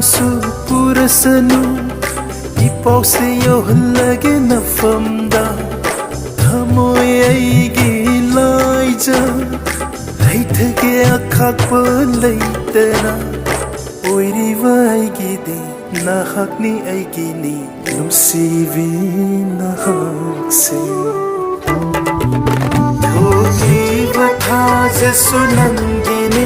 su purasanu ipause yohlage nafamda thamoy aigi laija laithage akhakpa leitana oiriba aigi di nahakni aigi ni numsibi nahakse thokiba thaje sunangini